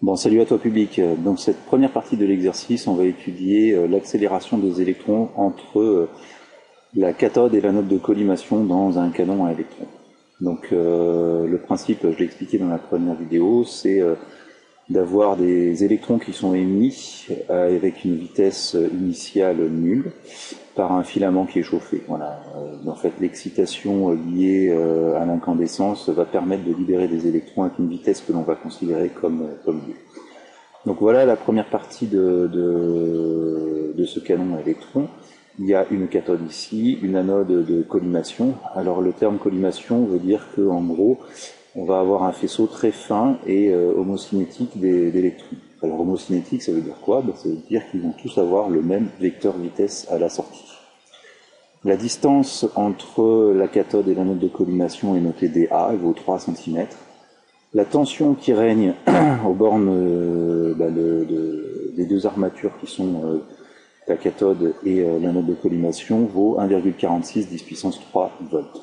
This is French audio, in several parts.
Bon, salut à toi public. Dans cette première partie de l'exercice, on va étudier l'accélération des électrons entre la cathode et l'anode de collimation dans un canon à électrons. Donc le principe, je l'ai expliqué dans la première vidéo, c'est d'avoir des électrons qui sont émis avec une vitesse initiale nulle par un filament qui est chauffé. Voilà. En fait, l'excitation liée à l'incandescence va permettre de libérer des électrons avec une vitesse que l'on va considérer comme nulle. Donc voilà la première partie de ce canon à électrons. Il y a une cathode ici, une anode de collimation. Alors le terme collimation veut dire qu'en gros, on va avoir un faisceau très fin et homocinétique d'électrons. Alors homocinétique, ça veut dire quoi? Ça veut dire qu'ils vont tous avoir le même vecteur vitesse à la sortie. La distance entre la cathode et l'anode de collimation est notée dA, elle vaut 3 cm. La tension qui règne aux bornes des deux armatures qui sont la cathode et l'anode de collimation vaut 1,46 10 puissance 3 volts.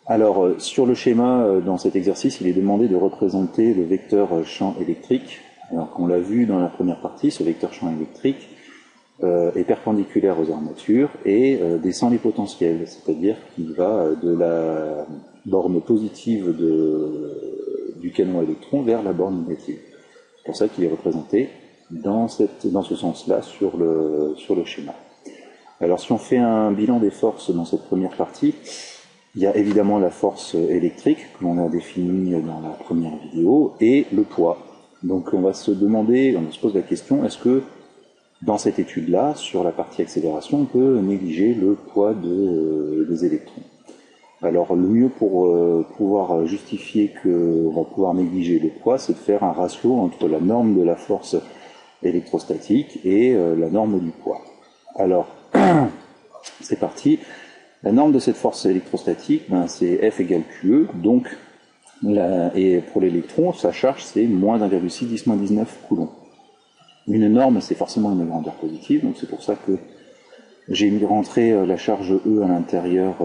Alors, sur le schéma, dans cet exercice, il est demandé de représenter le vecteur champ électrique. Alors qu'on l'a vu dans la première partie, ce vecteur champ électrique est perpendiculaire aux armatures et descend les potentiels, c'est-à-dire qu'il va de la borne positive du canon à électrons vers la borne négative. C'est pour ça qu'il est représenté dans ce sens-là sur le schéma. Alors si on fait un bilan des forces dans cette première partie, il y a évidemment la force électrique que l'on a définie dans la première vidéo et le poids. Donc on se pose la question, est-ce que dans cette étude-là, sur la partie accélération, on peut négliger le poids des électrons? Alors le mieux pour pouvoir justifier qu'on va pouvoir négliger le poids, c'est de faire un ratio entre la norme de la force électrostatique et la norme du poids. Alors, c'est parti. La norme de cette force électrostatique, c'est F égale QE, donc, et pour l'électron, sa charge, c'est moins 1,6 10 - 19 coulombs. Une norme, c'est forcément une grandeur positive, donc c'est pour ça que j'ai mis rentrer la charge E à l'intérieur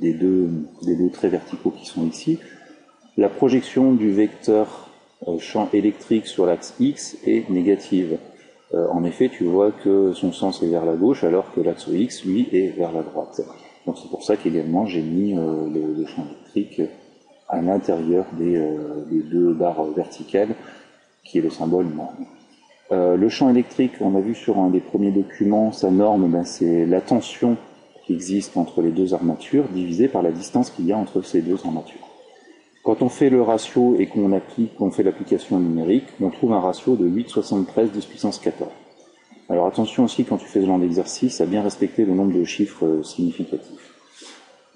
des deux traits verticaux qui sont ici. La projection du vecteur champ électrique sur l'axe X est négative. En effet, tu vois que son sens est vers la gauche, alors que l'axe X, lui, est vers la droite. Donc c'est pour ça qu'également j'ai mis le champ électrique à l'intérieur des deux barres verticales, qui est le symbole norme. Le champ électrique, on a vu sur un des premiers documents, sa norme, c'est la tension qui existe entre les deux armatures divisée par la distance qu'il y a entre ces deux armatures. Quand on fait le ratio et qu'on fait l'application numérique, on trouve un ratio de 8,73 10 puissance 14. Alors attention aussi, quand tu fais ce genre d'exercice, à bien respecter le nombre de chiffres significatifs.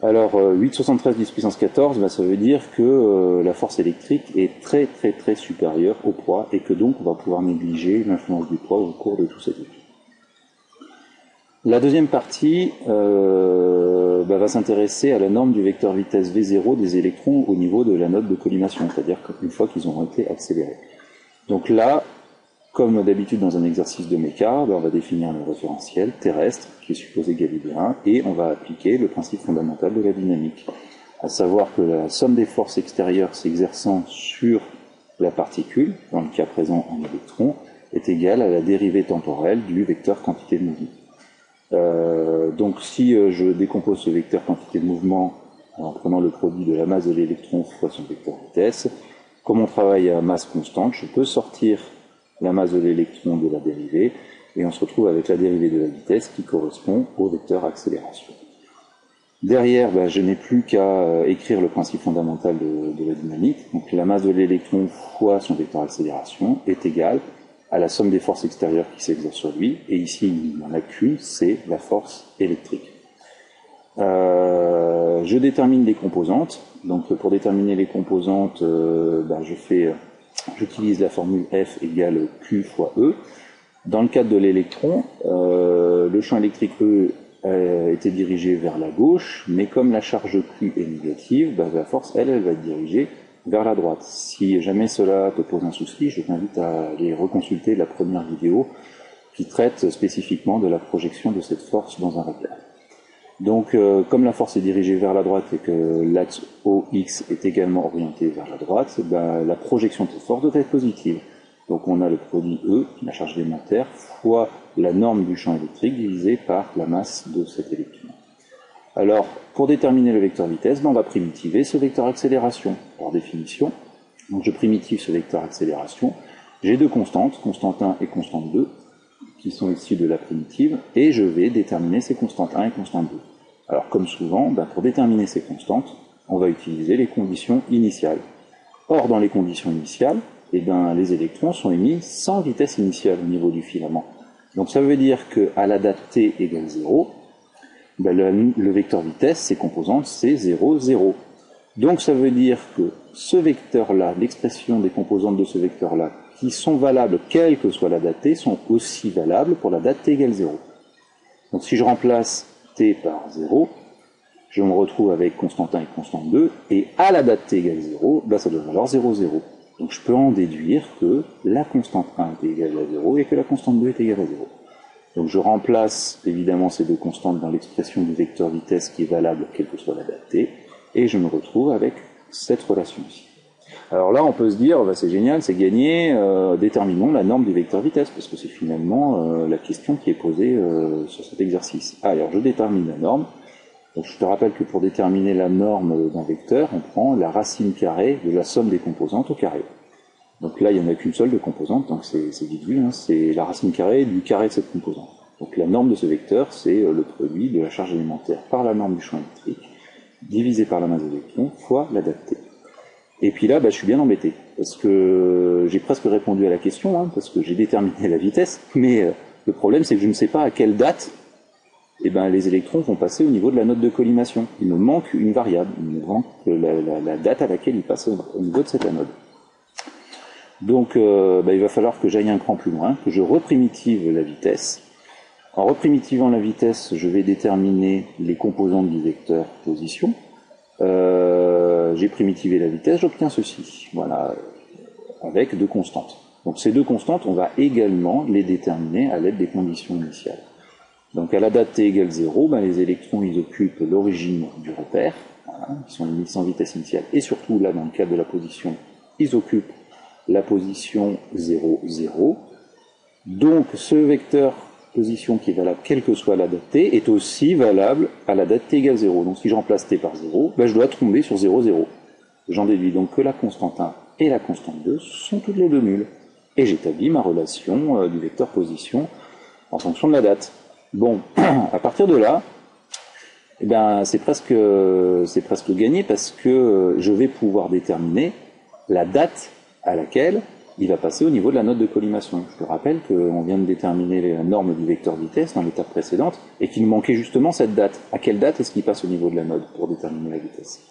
Alors 8,73 10 puissance 14, ça veut dire que la force électrique est très très très supérieure au poids et que donc on va pouvoir négliger l'influence du poids au cours de tout cet étude. La deuxième partie va s'intéresser à la norme du vecteur vitesse V0 des électrons au niveau de l'anode de collimation, c'est-à-dire qu'une fois qu'ils ont été accélérés. Donc là, comme d'habitude dans un exercice de méca, on va définir le référentiel terrestre qui est supposé Galilée 1 et on va appliquer le principe fondamental de la dynamique, à savoir que la somme des forces extérieures s'exerçant sur la particule, dans le cas présent un électron, est égale à la dérivée temporelle du vecteur quantité de mouvement. Donc si je décompose ce vecteur quantité de mouvement en prenant le produit de la masse de l'électron fois son vecteur vitesse, comme on travaille à masse constante, je peux sortir la masse de l'électron de la dérivée, et on se retrouve avec la dérivée de la vitesse qui correspond au vecteur accélération. Derrière, je n'ai plus qu'à écrire le principe fondamental de la dynamique. Donc la masse de l'électron fois son vecteur accélération est égale à la somme des forces extérieures qui s'exercent sur lui, et ici il n'y en a qu'une, c'est la force électrique. Je détermine les composantes. Donc pour déterminer les composantes, j'utilise la formule F égale Q fois E. Dans le cadre de l'électron, le champ électrique E était dirigé vers la gauche, mais comme la charge Q est négative, la force, elle va être dirigée vers la droite. Si jamais cela te pose un souci, je t'invite à aller reconsulter la première vidéo qui traite spécifiquement de la projection de cette force dans un vecteur. Donc, comme la force est dirigée vers la droite et que l'axe OX est également orienté vers la droite, ben, la projection de cette force doit être positive. Donc on a le produit E, la charge élémentaire, fois la norme du champ électrique divisé par la masse de cet électron. Alors, pour déterminer le vecteur vitesse, ben, on va primitiver ce vecteur accélération, par définition. Donc je primitive ce vecteur accélération. J'ai deux constantes, constante 1 et constante 2, qui sont issues de la primitive, et je vais déterminer ces constantes 1 et constante 2. Alors comme souvent, ben, pour déterminer ces constantes, on va utiliser les conditions initiales. Or, dans les conditions initiales, eh ben, les électrons sont émis sans vitesse initiale au niveau du filament. Donc ça veut dire qu'à la date t égale 0, ben, le vecteur vitesse, ses composantes, c'est 0, 0. Donc ça veut dire que ce vecteur-là, l'expression des composantes de ce vecteur-là, qui sont valables quelle que soit la date t, sont aussi valables pour la date t égale 0. Donc si je remplace t par 0, je me retrouve avec constante 1 et constante 2, et à la date t égale 0, ben, ça doit valoir 0, 0. Donc je peux en déduire que la constante 1 est égale à 0 et que la constante 2 est égale à 0. Donc je remplace évidemment ces deux constantes dans l'expression du vecteur vitesse qui est valable quelle que soit la date t, et je me retrouve avec cette relation-ci. Alors là on peut se dire, bah, c'est génial, c'est gagné, déterminons la norme du vecteur vitesse, parce que c'est finalement la question qui est posée sur cet exercice. Alors je détermine la norme. Donc je te rappelle que pour déterminer la norme d'un vecteur, on prend la racine carrée de la somme des composantes au carré. Donc là, il n'y en a qu'une seule de composante, donc c'est vite vu, hein, c'est la racine carrée du carré de cette composante. Donc la norme de ce vecteur, c'est le produit de la charge élémentaire par la norme du champ électrique, divisé par la masse d'électrons, fois la date t. Et puis là, bah, je suis bien embêté, parce que j'ai presque répondu à la question, hein, parce que j'ai déterminé la vitesse, mais le problème, c'est que je ne sais pas à quelle date eh ben, les électrons vont passer au niveau de la note de collimation. Il me manque une variable, il me manque la date à laquelle ils passent au niveau de cette anode. Donc il va falloir que j'aille un cran plus loin, que je reprimitive la vitesse. En reprimitivant la vitesse, je vais déterminer les composantes du vecteur position. J'ai primitivé la vitesse, j'obtiens ceci, voilà, avec deux constantes. Donc ces deux constantes, on va également les déterminer à l'aide des conditions initiales. Donc à la date t égale 0, ben, les électrons ils occupent l'origine du repère, voilà, ils sont émis sans vitesse initiale, et surtout là dans le cas de la position, ils occupent la position 0, 0. Donc ce vecteur position qui est valable quelle que soit la date t est aussi valable à la date t égale 0. Donc si je remplace t par 0, ben, je dois tomber sur 0, 0. J'en déduis donc que la constante 1 et la constante 2 sont toutes les deux nulles. Et j'établis ma relation du vecteur position en fonction de la date. Bon, à partir de là, eh ben, c'est presque gagné parce que je vais pouvoir déterminer la date à laquelle il va passer au niveau de la note de collimation. Je te rappelle qu'on vient de déterminer la norme du vecteur vitesse dans l'étape précédente et qu'il nous manquait justement cette date. À quelle date est-ce qu'il passe au niveau de la note pour déterminer la vitesse?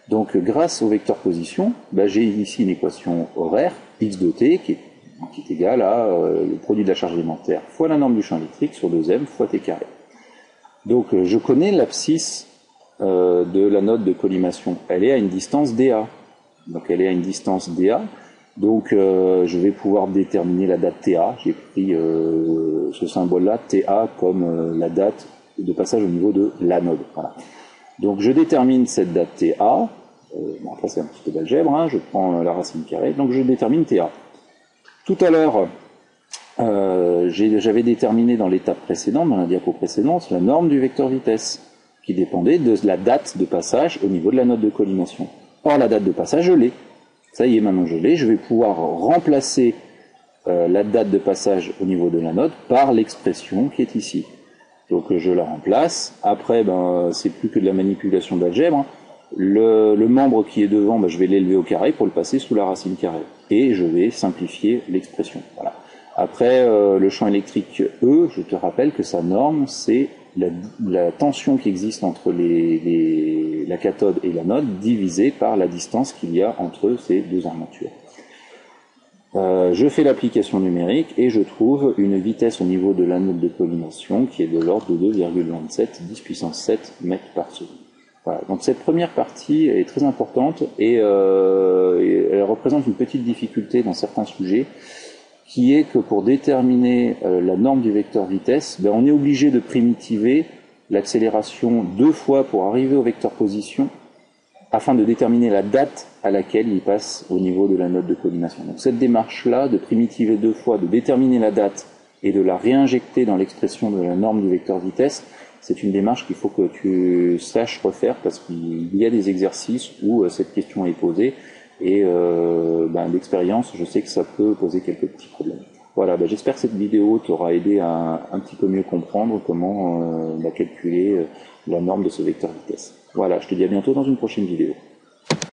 Donc grâce au vecteur position, ben, j'ai ici une équation horaire, x de t, qui est égale à le produit de la charge élémentaire fois la norme du champ électrique sur 2m fois t carré. Donc je connais l'abscisse de la note de collimation. Elle est à une distance dA. Donc elle est à une distance dA. Donc je vais pouvoir déterminer la date TA. J'ai pris ce symbole-là, TA, comme la date de passage au niveau de l'anode. Voilà. Donc je détermine cette date TA. Bon, après c'est un petit peu d'algèbre, hein, je prends la racine carrée. Donc je détermine TA. Tout à l'heure, j'avais déterminé dans l'étape précédente, dans la diapo précédente, la norme du vecteur vitesse, qui dépendait de la date de passage au niveau de la note de collimation. Or, la date de passage, je l'ai. Ça y est, maintenant je l'ai. Je vais pouvoir remplacer la date de passage au niveau de la note par l'expression qui est ici. Donc je la remplace. Après, ben, c'est plus que de la manipulation d'algèbre, hein. Le membre qui est devant, ben, je vais l'élever au carré pour le passer sous la racine carrée. Et je vais simplifier l'expression. Voilà. Après, le champ électrique E, je te rappelle que sa norme, c'est la tension qui existe entre la cathode et l'anode divisée par la distance qu'il y a entre ces deux armatures. Je fais l'application numérique et je trouve une vitesse au niveau de l'anode de collimation qui est de l'ordre de 2,27 10 puissance 7 mètres par seconde. Voilà. Donc cette première partie est très importante et elle représente une petite difficulté dans certains sujets, qui est que pour déterminer la norme du vecteur vitesse, ben, on est obligé de primitiver l'accélération 2 fois pour arriver au vecteur position, afin de déterminer la date à laquelle il passe au niveau de la note de collimation. Donc cette démarche-là, de primitiver 2 fois, de déterminer la date et de la réinjecter dans l'expression de la norme du vecteur vitesse, c'est une démarche qu'il faut que tu saches refaire parce qu'il y a des exercices où cette question est posée et d'expérience, je sais que ça peut poser quelques petits problèmes. Voilà, j'espère que cette vidéo t'aura aidé à un petit peu mieux comprendre comment calculer la norme de ce vecteur vitesse. Voilà, je te dis à bientôt dans une prochaine vidéo.